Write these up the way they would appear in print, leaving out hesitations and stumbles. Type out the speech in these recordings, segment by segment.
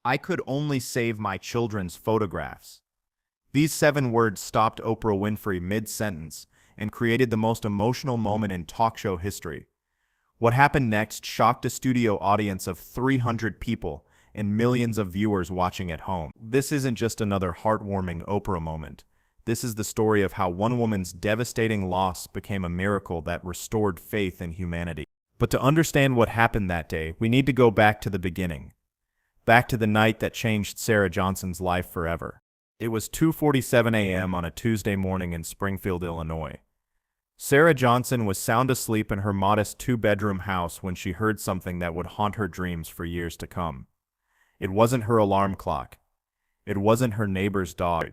I could only save my children's photographs. These 7 words stopped Oprah Winfrey mid-sentence and created the most emotional moment in talk show history. What happened next shocked a studio audience of 300 people and millions of viewers watching at home. This isn't just another heartwarming Oprah moment. This is the story of how one woman's devastating loss became a miracle that restored faith in humanity. But to understand what happened that day, we need to go back to the beginning. Back to the night that changed Sarah Johnson's life forever. It was 2:47 a.m. on a Tuesday morning in Springfield, Illinois. Sarah Johnson was sound asleep in her modest 2-bedroom house when she heard something that would haunt her dreams for years to come. It wasn't her alarm clock. It wasn't her neighbor's dog.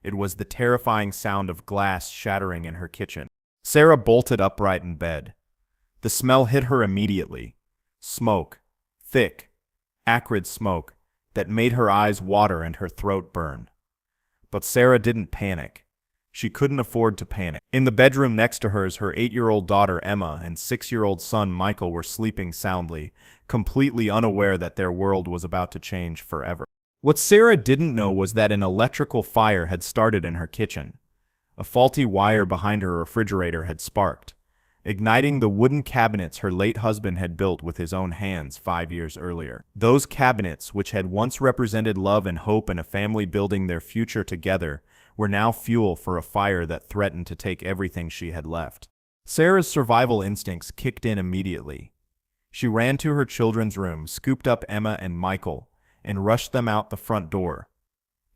It was the terrifying sound of glass shattering in her kitchen. Sarah bolted upright in bed. The smell hit her immediately. Smoke. Thick, acrid smoke that made her eyes water and her throat burn. But Sarah didn't panic. She couldn't afford to panic. In the bedroom next to hers, her 8-year-old daughter Emma and 6-year-old son Michael were sleeping soundly, completely unaware that their world was about to change forever. What Sarah didn't know was that an electrical fire had started in her kitchen. A faulty wire behind her refrigerator had sparked, igniting the wooden cabinets her late husband had built with his own hands 5 years earlier. Those cabinets, which had once represented love and hope and a family building their future together, were now fuel for a fire that threatened to take everything she had left. Sarah's survival instincts kicked in immediately. She ran to her children's room, scooped up Emma and Michael, and rushed them out the front door.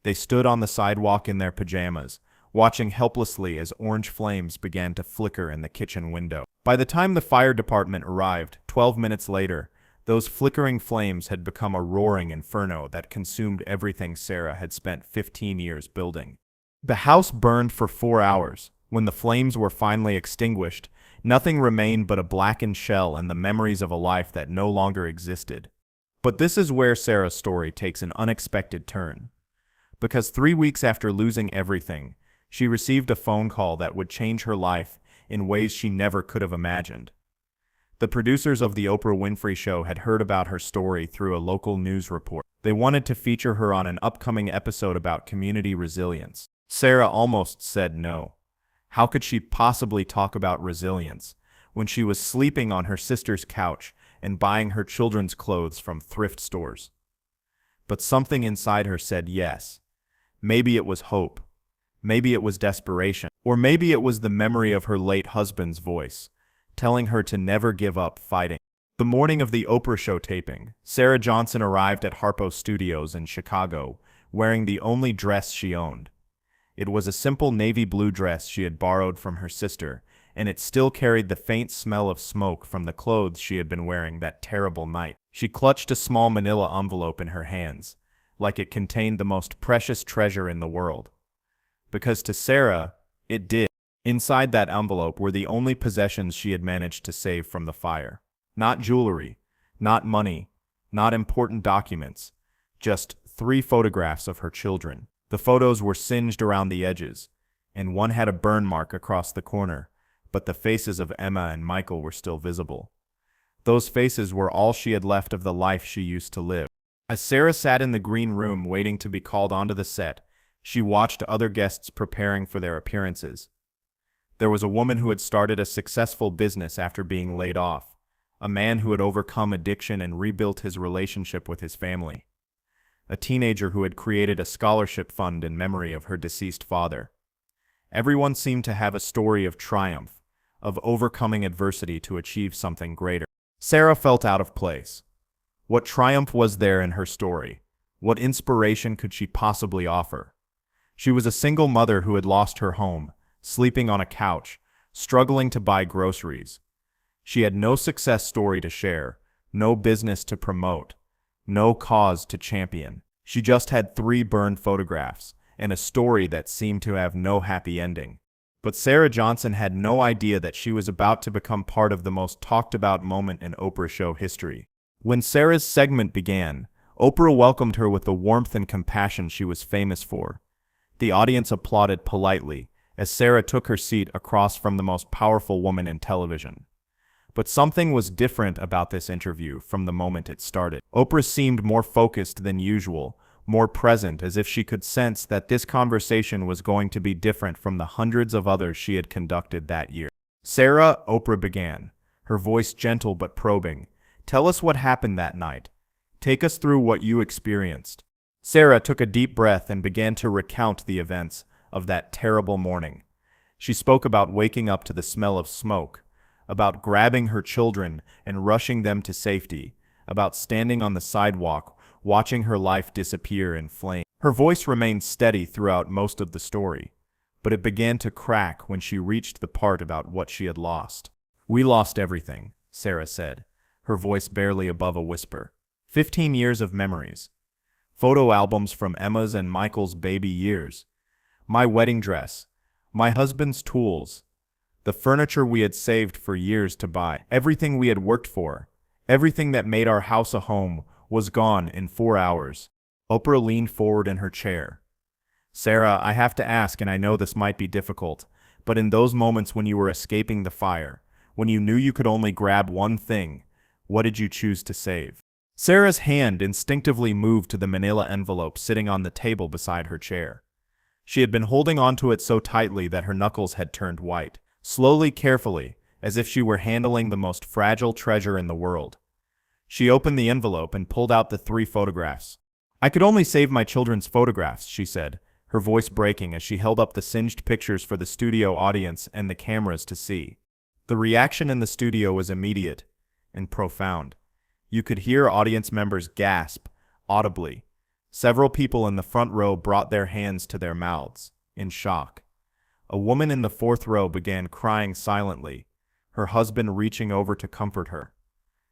They stood on the sidewalk in their pajamas, watching helplessly as orange flames began to flicker in the kitchen window. By the time the fire department arrived, 12 minutes later, those flickering flames had become a roaring inferno that consumed everything Sarah had spent 15 years building. The house burned for 4 hours. When the flames were finally extinguished, nothing remained but a blackened shell and the memories of a life that no longer existed. But this is where Sarah's story takes an unexpected turn. Because 3 weeks after losing everything, she received a phone call that would change her life in ways she never could have imagined. The producers of The Oprah Winfrey Show had heard about her story through a local news report. They wanted to feature her on an upcoming episode about community resilience. Sarah almost said no. How could she possibly talk about resilience when she was sleeping on her sister's couch and buying her children's clothes from thrift stores? But something inside her said yes. Maybe it was hope. Maybe it was desperation. Or maybe it was the memory of her late husband's voice, telling her to never give up fighting. The morning of the Oprah Show taping, Sarah Johnson arrived at Harpo Studios in Chicago, wearing the only dress she owned. It was a simple navy blue dress she had borrowed from her sister, and it still carried the faint smell of smoke from the clothes she had been wearing that terrible night. She clutched a small manila envelope in her hands, like it contained the most precious treasure in the world. Because to Sarah, it did. Inside that envelope were the only possessions she had managed to save from the fire. Not jewelry, not money, not important documents, just 3 photographs of her children. The photos were singed around the edges, and one had a burn mark across the corner, but the faces of Emma and Michael were still visible. Those faces were all she had left of the life she used to live. As Sarah sat in the green room waiting to be called onto the set, she watched other guests preparing for their appearances. There was a woman who had started a successful business after being laid off, a man who had overcome addiction and rebuilt his relationship with his family, a teenager who had created a scholarship fund in memory of her deceased father. Everyone seemed to have a story of triumph, of overcoming adversity to achieve something greater. Sarah felt out of place. What triumph was there in her story? What inspiration could she possibly offer? She was a single mother who had lost her home, sleeping on a couch, struggling to buy groceries. She had no success story to share, no business to promote, no cause to champion. She just had 3 burned photographs and a story that seemed to have no happy ending. But Sarah Johnson had no idea that she was about to become part of the most talked about moment in Oprah Show history. When Sarah's segment began, Oprah welcomed her with the warmth and compassion she was famous for. The audience applauded politely as Sarah took her seat across from the most powerful woman in television. But something was different about this interview from the moment it started. Oprah seemed more focused than usual, more present, as if she could sense that this conversation was going to be different from the hundreds of others she had conducted that year. "Sarah," Oprah began, her voice gentle but probing, "tell us what happened that night. Take us through what you experienced." Sarah took a deep breath and began to recount the events of that terrible morning. She spoke about waking up to the smell of smoke, about grabbing her children and rushing them to safety, about standing on the sidewalk, watching her life disappear in flames. Her voice remained steady throughout most of the story, but it began to crack when she reached the part about what she had lost. "We lost everything," Sarah said, her voice barely above a whisper. 15 years of memories. Photo albums from Emma's and Michael's baby years. My wedding dress. My husband's tools. The furniture we had saved for years to buy. Everything we had worked for. Everything that made our house a home was gone in 4 hours. Oprah leaned forward in her chair. "Sarah, I have to ask, and I know this might be difficult, but in those moments when you were escaping the fire, when you knew you could only grab one thing, what did you choose to save?" Sarah's hand instinctively moved to the manila envelope sitting on the table beside her chair. She had been holding onto it so tightly that her knuckles had turned white. Slowly, carefully, as if she were handling the most fragile treasure in the world, she opened the envelope and pulled out the 3 photographs. "I could only save my children's photographs," she said, her voice breaking as she held up the singed pictures for the studio audience and the cameras to see. The reaction in the studio was immediate and profound. You could hear audience members gasp audibly. Several people in the front row brought their hands to their mouths, in shock. A woman in the 4th row began crying silently, her husband reaching over to comfort her.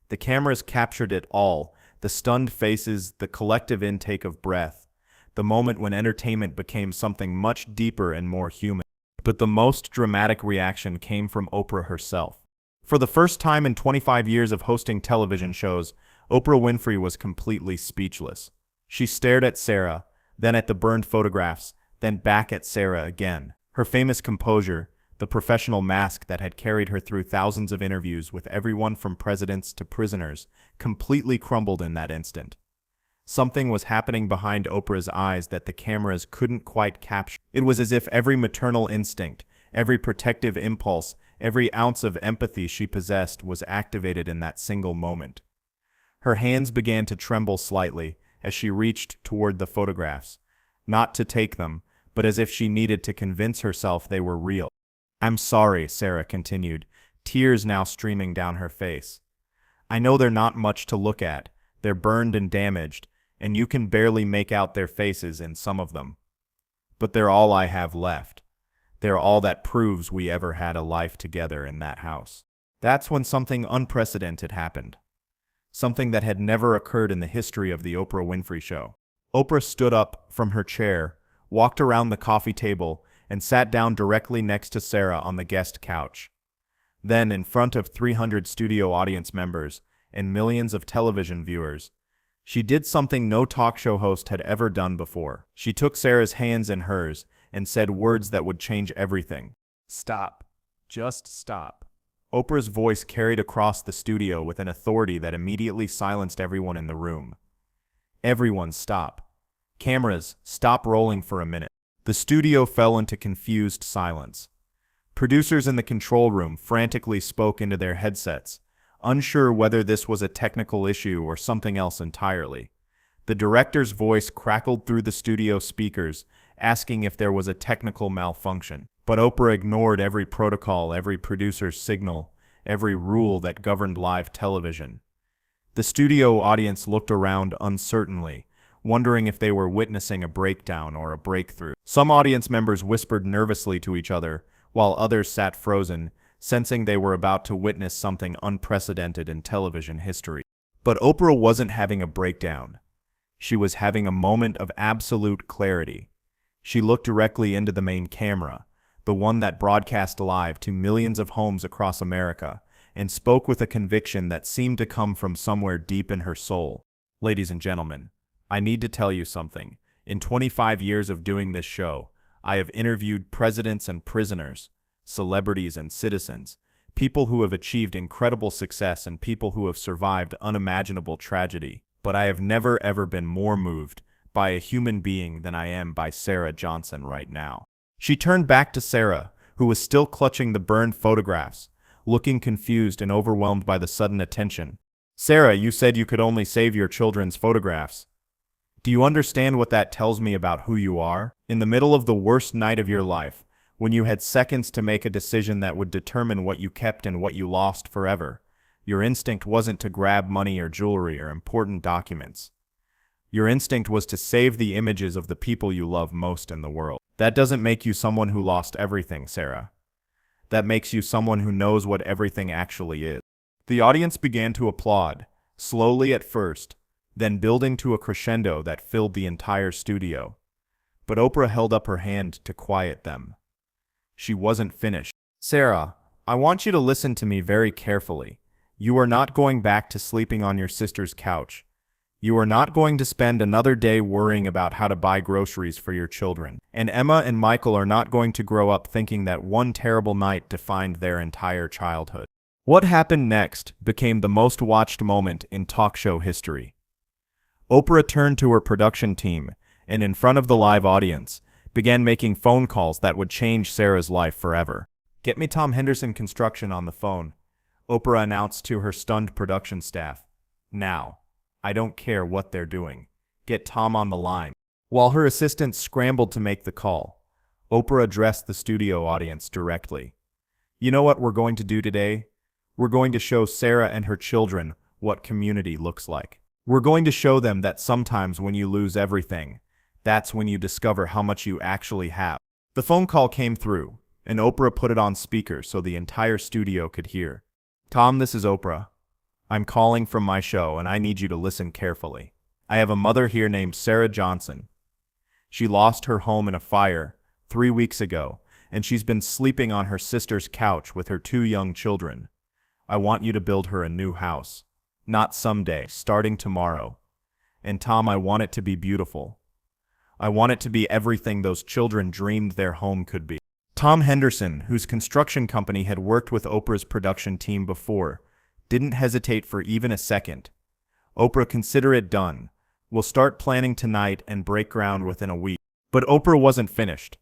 The cameras captured it all, the stunned faces, the collective intake of breath, the moment when entertainment became something much deeper and more human. But the most dramatic reaction came from Oprah herself. For the first time in 25 years of hosting television shows, Oprah Winfrey was completely speechless. She stared at Sarah, then at the burned photographs, then back at Sarah again. Her famous composure, the professional mask that had carried her through thousands of interviews with everyone from presidents to prisoners, completely crumbled in that instant. Something was happening behind Oprah's eyes that the cameras couldn't quite capture. It was as if every maternal instinct, every protective impulse, every ounce of empathy she possessed was activated in that single moment. Her hands began to tremble slightly as she reached toward the photographs, not to take them, but as if she needed to convince herself they were real. "I'm sorry," Sarah continued, tears now streaming down her face. "I know they're not much to look at, they're burned and damaged, and you can barely make out their faces in some of them. But they're all I have left. They're all that proves we ever had a life together in that house." That's when something unprecedented happened. Something that had never occurred in the history of the Oprah Winfrey Show. Oprah stood up from her chair, walked around the coffee table, and sat down directly next to Sarah on the guest couch. Then, in front of 300 studio audience members and millions of television viewers, she did something no talk show host had ever done before. She took Sarah's hands in hers and said words that would change everything. "Stop. Just stop." Oprah's voice carried across the studio with an authority that immediately silenced everyone in the room. Everyone stop. Cameras, stop rolling for a minute. The studio fell into confused silence. Producers in the control room frantically spoke into their headsets, unsure whether this was a technical issue or something else entirely. The director's voice crackled through the studio speakers, asking if there was a technical malfunction. But Oprah ignored every protocol, every producer's signal, every rule that governed live television. The studio audience looked around uncertainly, wondering if they were witnessing a breakdown or a breakthrough. Some audience members whispered nervously to each other, while others sat frozen, sensing they were about to witness something unprecedented in television history. But Oprah wasn't having a breakdown. She was having a moment of absolute clarity. She looked directly into the main camera, the one that broadcast live to millions of homes across America, and spoke with a conviction that seemed to come from somewhere deep in her soul. "Ladies and gentlemen, I need to tell you something. In 25 years of doing this show, I have interviewed presidents and prisoners, celebrities and citizens, people who have achieved incredible success and people who have survived unimaginable tragedy. But I have never ever been more moved by a human being than I am by Sarah Johnson right now. She turned back to Sarah, who was still clutching the burned photographs, looking confused and overwhelmed by the sudden attention. Sarah, you said you could only save your children's photographs. Do you understand what that tells me about who you are? In the middle of the worst night of your life, when you had seconds to make a decision that would determine what you kept and what you lost forever, your instinct wasn't to grab money or jewelry or important documents. Your instinct was to save the images of the people you love most in the world. That doesn't make you someone who lost everything, Sarah. That makes you someone who knows what everything actually is. The audience began to applaud, slowly at first, then building to a crescendo that filled the entire studio. But Oprah held up her hand to quiet them. She wasn't finished. Sarah, I want you to listen to me very carefully. You are not going back to sleeping on your sister's couch. You are not going to spend another day worrying about how to buy groceries for your children. And Emma and Michael are not going to grow up thinking that one terrible night defined their entire childhood. What happened next became the most watched moment in talk show history. Oprah turned to her production team and, in front of the live audience, began making phone calls that would change Sarah's life forever. "Get me Tom Henderson Construction on the phone," Oprah announced to her stunned production staff. "Now. I don't care what they're doing. Get Tom on the line." While her assistants scrambled to make the call, Oprah addressed the studio audience directly. "You know what we're going to do today? We're going to show Sarah and her children what community looks like. We're going to show them that sometimes when you lose everything, that's when you discover how much you actually have." The phone call came through, and Oprah put it on speaker so the entire studio could hear. "Tom, this is Oprah. I'm calling from my show, and I need you to listen carefully. I have a mother here named Sarah Johnson. She lost her home in a fire 3 weeks ago, and she's been sleeping on her sister's couch with her 2 young children. I want you to build her a new house. Not someday, starting tomorrow. And Tom, I want it to be beautiful. I want it to be everything those children dreamed their home could be." Tom Henderson, whose construction company had worked with Oprah's production team before, didn't hesitate for even a second. "Oprah, consider it done. We'll start planning tonight and break ground within a week." But Oprah wasn't finished.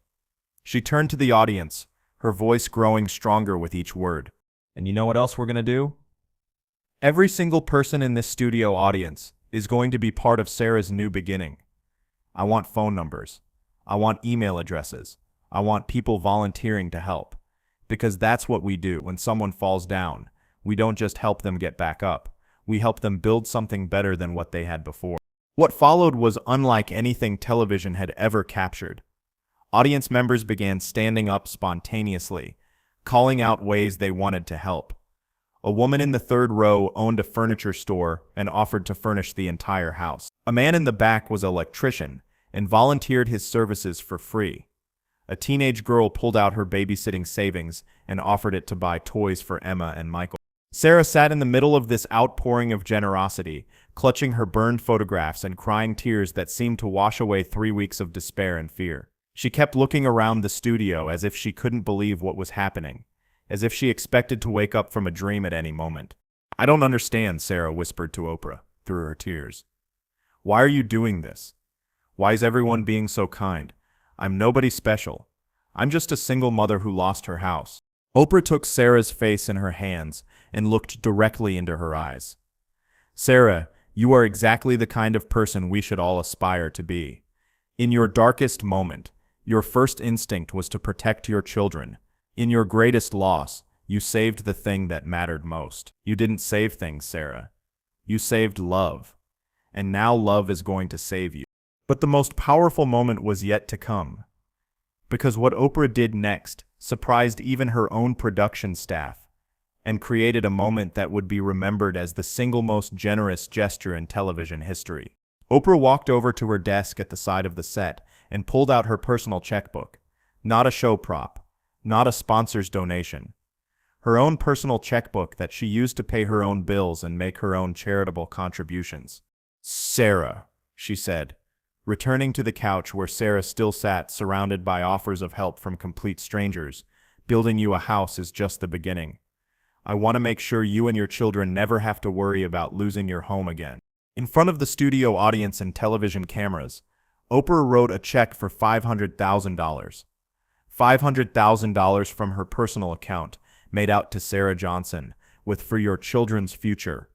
She turned to the audience, her voice growing stronger with each word. "And you know what else we're going to do? Every single person in this studio audience is going to be part of Sarah's new beginning. I want phone numbers. I want email addresses. I want people volunteering to help. Because that's what we do when someone falls down. We don't just help them get back up. We help them build something better than what they had before." What followed was unlike anything television had ever captured. Audience members began standing up spontaneously, calling out ways they wanted to help. A woman in the third row owned a furniture store and offered to furnish the entire house. A man in the back was an electrician and volunteered his services for free. A teenage girl pulled out her babysitting savings and offered it to buy toys for Emma and Michael. Sarah sat in the middle of this outpouring of generosity, clutching her burned photographs and crying tears that seemed to wash away 3 weeks of despair and fear. She kept looking around the studio as if she couldn't believe what was happening, as if she expected to wake up from a dream at any moment. "I don't understand," Sarah whispered to Oprah through her tears. "Why are you doing this? Why is everyone being so kind? I'm nobody special. I'm just a single mother who lost her house." Oprah took Sarah's face in her hands and looked directly into her eyes. "Sarah, you are exactly the kind of person we should all aspire to be. In your darkest moment, your first instinct was to protect your children. In your greatest loss, you saved the thing that mattered most. You didn't save things, Sarah. You saved love. And now love is going to save you." But the most powerful moment was yet to come. Because what Oprah did next surprised even her own production staff and created a moment that would be remembered as the single most generous gesture in television history. Oprah walked over to her desk at the side of the set and pulled out her personal checkbook. Not a show prop, not a sponsor's donation. Her own personal checkbook that she used to pay her own bills and make her own charitable contributions. "Sarah," she said, returning to the couch where Sarah still sat, surrounded by offers of help from complete strangers. "Building you a house is just the beginning. I want to make sure you and your children never have to worry about losing your home again." In front of the studio audience and television cameras, Oprah wrote a check for $500,000. $500,000 from her personal account, made out to Sarah Johnson, with "For your children's future"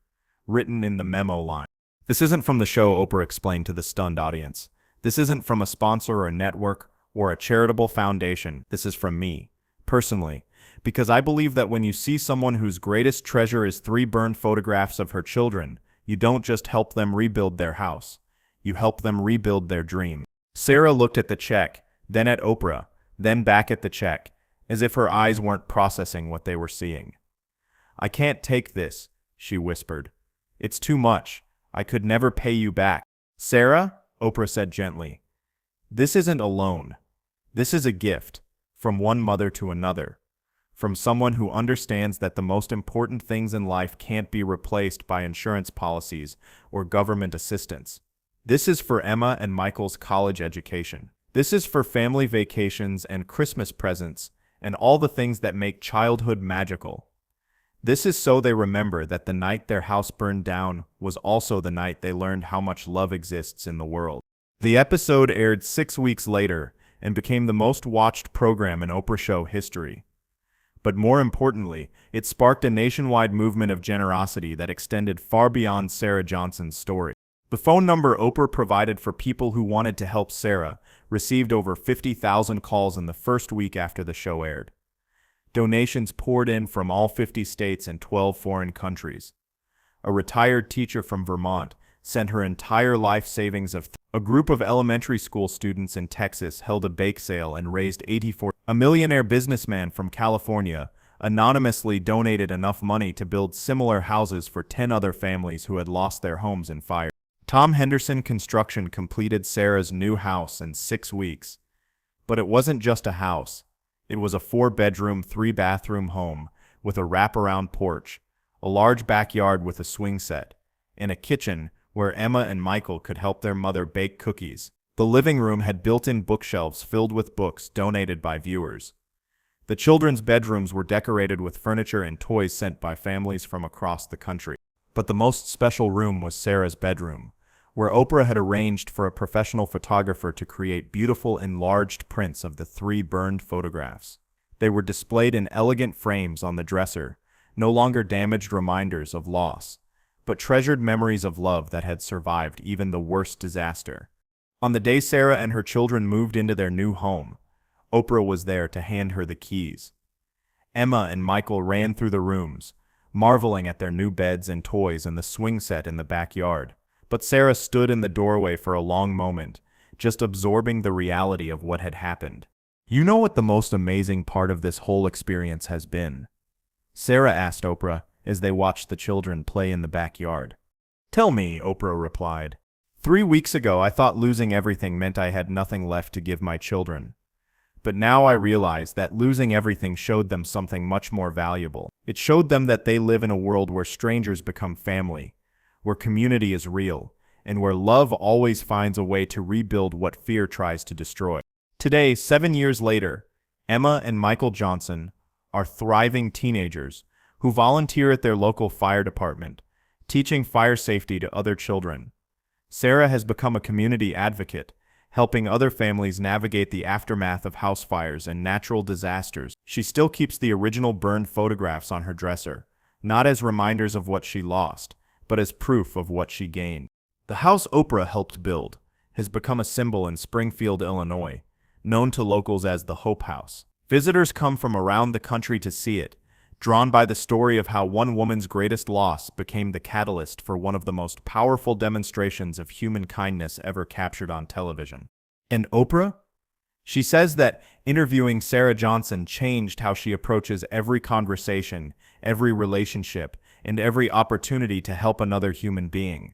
written in the memo line. "This isn't from the show," Oprah explained to the stunned audience. "This isn't from a sponsor or a network or a charitable foundation. This is from me, personally, because I believe that when you see someone whose greatest treasure is 3 burned photographs of her children, you don't just help them rebuild their house. You help them rebuild their dream." Sarah looked at the check, then at Oprah, then back at the check, as if her eyes weren't processing what they were seeing. "I can't take this," she whispered. "It's too much. I could never pay you back." "Sarah," Oprah said gently, "this isn't a loan. This is a gift, from one mother to another, from someone who understands that the most important things in life can't be replaced by insurance policies or government assistance. This is for Emma and Michael's college education. This is for family vacations and Christmas presents and all the things that make childhood magical. This is so they remember that the night their house burned down was also the night they learned how much love exists in the world." The episode aired 6 weeks later and became the most watched program in Oprah show history. But more importantly, it sparked a nationwide movement of generosity that extended far beyond Sarah Johnson's story. The phone number Oprah provided for people who wanted to help Sarah received over 50,000 calls in the first week after the show aired. Donations poured in from all 50 states and 12 foreign countries. A retired teacher from Vermont sent her entire life savings of a group of elementary school students in Texas held a bake sale and raised $84. A millionaire businessman from California anonymously donated enough money to build similar houses for 10 other families who had lost their homes in fire. Tom Henderson Construction completed Sarah's new house in 6 weeks. But it wasn't just a house. It was a 4-bedroom, 3-bathroom home with a wraparound porch, a large backyard with a swing set, and a kitchen where Emma and Michael could help their mother bake cookies. The living room had built-in bookshelves filled with books donated by viewers. The children's bedrooms were decorated with furniture and toys sent by families from across the country. But the most special room was Sarah's bedroom, where Oprah had arranged for a professional photographer to create beautiful enlarged prints of the 3 burned photographs. They were displayed in elegant frames on the dresser, no longer damaged reminders of loss, but treasured memories of love that had survived even the worst disaster. On the day Sarah and her children moved into their new home, Oprah was there to hand her the keys. Emma and Michael ran through the rooms, marveling at their new beds and toys and the swing set in the backyard. But Sarah stood in the doorway for a long moment, just absorbing the reality of what had happened. "You know what the most amazing part of this whole experience has been?" Sarah asked Oprah as they watched the children play in the backyard. "Tell me," Oprah replied. 3 weeks ago, I thought losing everything meant I had nothing left to give my children. But now I realize that losing everything showed them something much more valuable. It showed them that they live in a world where strangers become family, where community is real, and where love always finds a way to rebuild what fear tries to destroy." Today, 7 years later, Emma and Michael Johnson are thriving teenagers who volunteer at their local fire department, teaching fire safety to other children. Sarah has become a community advocate, helping other families navigate the aftermath of house fires and natural disasters. She still keeps the original burned photographs on her dresser, not as reminders of what she lost, but as proof of what she gained. The house Oprah helped build has become a symbol in Springfield, Illinois, known to locals as the Hope House. Visitors come from around the country to see it, drawn by the story of how one woman's greatest loss became the catalyst for one of the most powerful demonstrations of human kindness ever captured on television. And Oprah? She says that interviewing Sarah Johnson changed how she approaches every conversation, every relationship, and every opportunity to help another human being.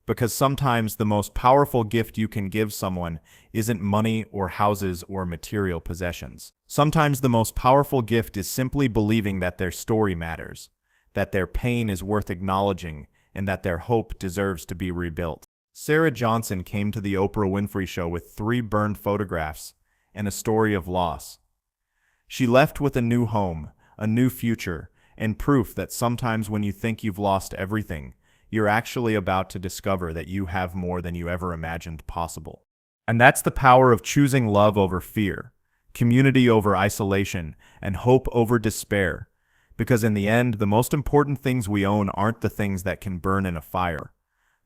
Because sometimes the most powerful gift you can give someone isn't money or houses or material possessions. Sometimes the most powerful gift is simply believing that their story matters, that their pain is worth acknowledging, and that their hope deserves to be rebuilt. Sarah Johnson came to the Oprah Winfrey Show with 3 burned photographs and a story of loss. She left with a new home, a new future, and proof that sometimes when you think you've lost everything, you're actually about to discover that you have more than you ever imagined possible. And that's the power of choosing love over fear, community over isolation, and hope over despair. Because in the end, the most important things we own aren't the things that can burn in a fire.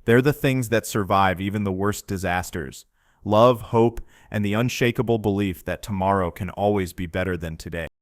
They're the things that survive even the worst disasters. Love, hope, and the unshakable belief that tomorrow can always be better than today.